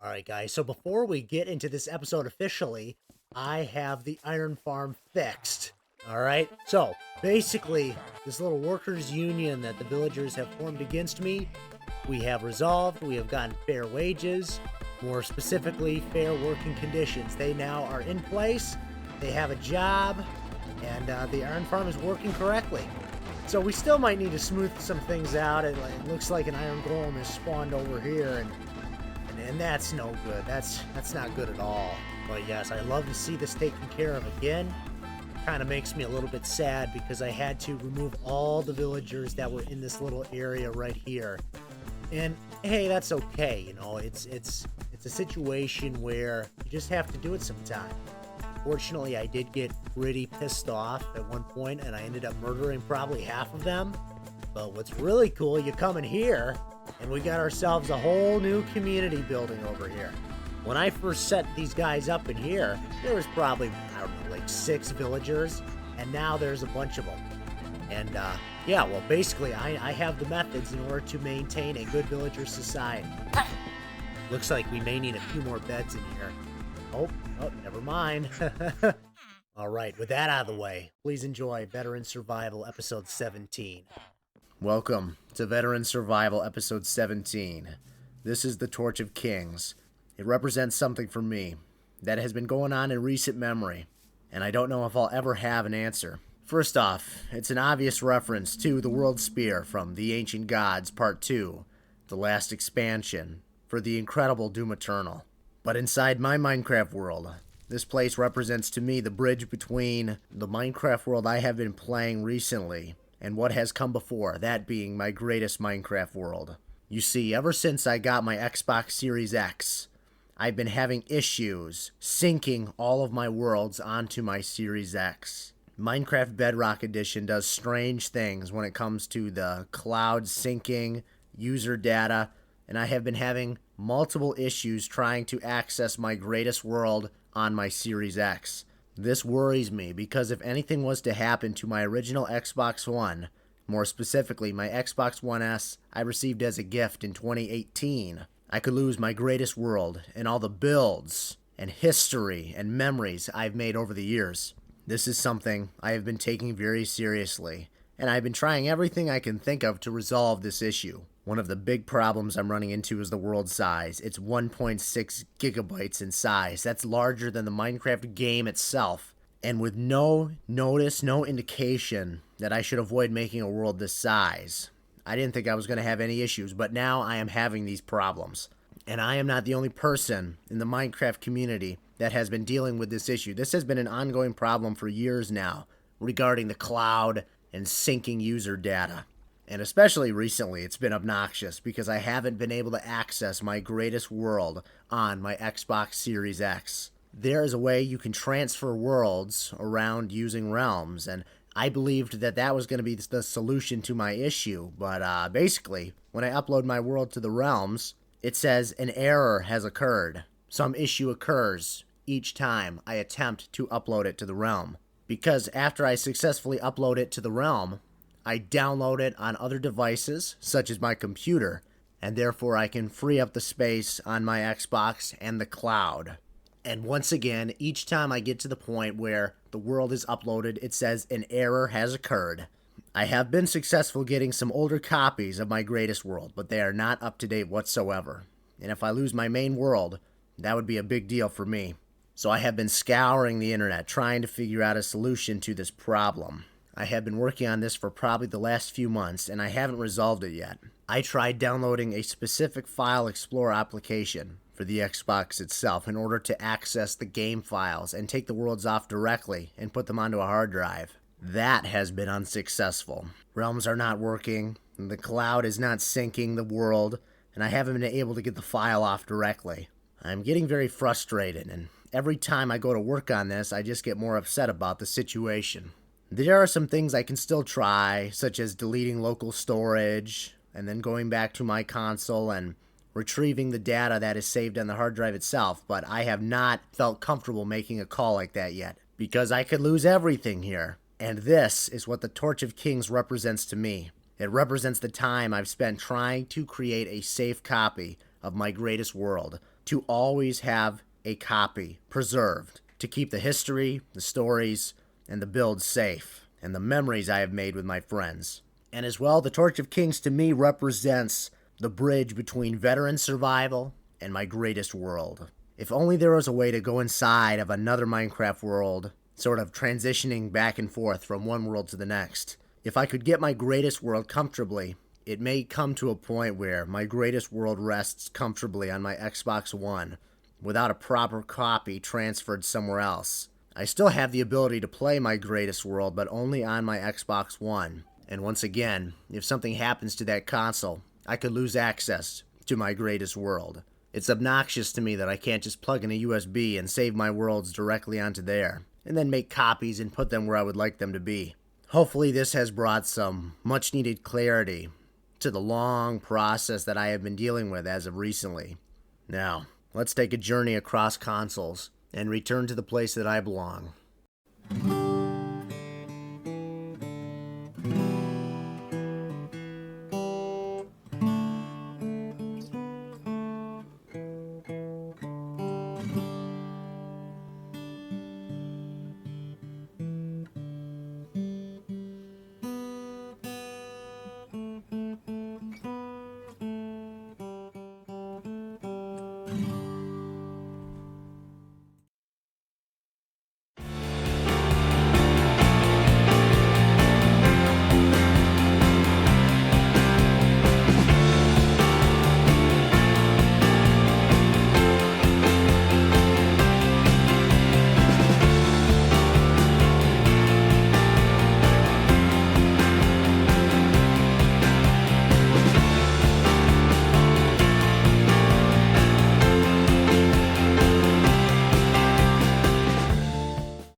All right, guys. So before we get into this episode officially, I have the iron farm fixed. All right. So basically, this little workers' union that the villagers have formed against me, we have resolved. We have gotten fair wages, more specifically, fair working conditions. They now are in place. They have a job, and the iron farm is working correctly. So we still might need to smooth some things out. It looks like an iron golem has spawned over here, and that's no good. That's not good at all. But yes, I love to see this taken care of again. Kind of makes me a little bit sad because I had to remove all the villagers that were in this little area right here. And hey, that's okay. You know, it's a situation where you just have to do it sometime. Fortunately, I did get pretty pissed off at one point, and I ended up murdering probably half of them. But what's really cool, you come in here, and we got ourselves a whole new community building over here. When I first set these guys up in here, there was probably, I don't know, like 6 villagers, and now there's a bunch of them. And yeah, well, basically, I have the methods in order to maintain a good villager society. Looks like we may need a few more beds in here. Oh, never mind. All right, with that out of the way, please enjoy Veteran Survival Episode 17. Welcome to Veteran Survival Episode 17. This is the Torch of Kings. It represents something for me that has been going on in recent memory, and I don't know if I'll ever have an answer. First off, it's an obvious reference to the World Spear from The Ancient Gods Part 2, the last expansion, for the incredible Doom Eternal. But inside my Minecraft world, this place represents to me the bridge between the Minecraft world I have been playing recently and what has come before, that being my greatest Minecraft world. You see, ever since I got my Xbox Series X, I've been having issues syncing all of my worlds onto my Series X. Minecraft Bedrock Edition does strange things when it comes to the cloud syncing, user data, and I have been having multiple issues trying to access my greatest world on my Series X. This worries me because if anything was to happen to my original Xbox One, more specifically my Xbox One S I received as a gift in 2018, I could lose my greatest world and all the builds and history and memories I've made over the years. This is something I have been taking very seriously, and I've been trying everything I can think of to resolve this issue. One of the big problems I'm running into is the world size. It's 1.6 gigabytes in size. That's larger than the Minecraft game itself. And with no notice, no indication that I should avoid making a world this size, I didn't think I was going to have any issues, but now I am having these problems. And I am not the only person in the Minecraft community that has been dealing with this issue. This has been an ongoing problem for years now regarding the cloud and syncing user data. And especially recently, it's been obnoxious because I haven't been able to access my greatest world on my Xbox Series X. There is a way you can transfer worlds around using realms, and I believed that that was going to be the solution to my issue, but basically, when I upload my world to the realms, it says an error has occurred. Some issue occurs each time I attempt to upload it to the realm. Because after I successfully upload it to the realm, I download it on other devices, such as my computer, and therefore I can free up the space on my Xbox and the cloud. And once again, each time I get to the point where the world is uploaded, it says an error has occurred. I have been successful getting some older copies of my greatest world, but they are not up to date whatsoever. And if I lose my main world, that would be a big deal for me. So I have been scouring the internet trying to figure out a solution to this problem. I have been working on this for probably the last few months, and I haven't resolved it yet. I tried downloading a specific file explorer application for the Xbox itself in order to access the game files and take the worlds off directly and put them onto a hard drive. That has been unsuccessful. Realms are not working, the cloud is not syncing the world, and I haven't been able to get the file off directly. I'm getting very frustrated, and every time I go to work on this, I just get more upset about the situation. There are some things I can still try, such as deleting local storage, and then going back to my console and retrieving the data that is saved on the hard drive itself, but I have not felt comfortable making a call like that yet, because I could lose everything here. And this is what the Torch of Kings represents to me. It represents the time I've spent trying to create a safe copy of my greatest world, to always have a copy preserved to keep the history, the stories, and the builds safe, and the memories I have made with my friends. And as well, the Torch of Kings to me represents the bridge between veteran survival and my greatest world. If only there was a way to go inside of another Minecraft world, sort of transitioning back and forth from one world to the next. If I could get my greatest world comfortably, it may come to a point where my greatest world rests comfortably on my Xbox One without a proper copy transferred somewhere else. I still have the ability to play my greatest world, but only on my Xbox One. And once again, if something happens to that console, I could lose access to my greatest world. It's obnoxious to me that I can't just plug in a USB and save my worlds directly onto there, and then make copies and put them where I would like them to be. Hopefully this has brought some much needed clarity to the long process that I have been dealing with as of recently. Now, let's take a journey across consoles and return to the place that I belong.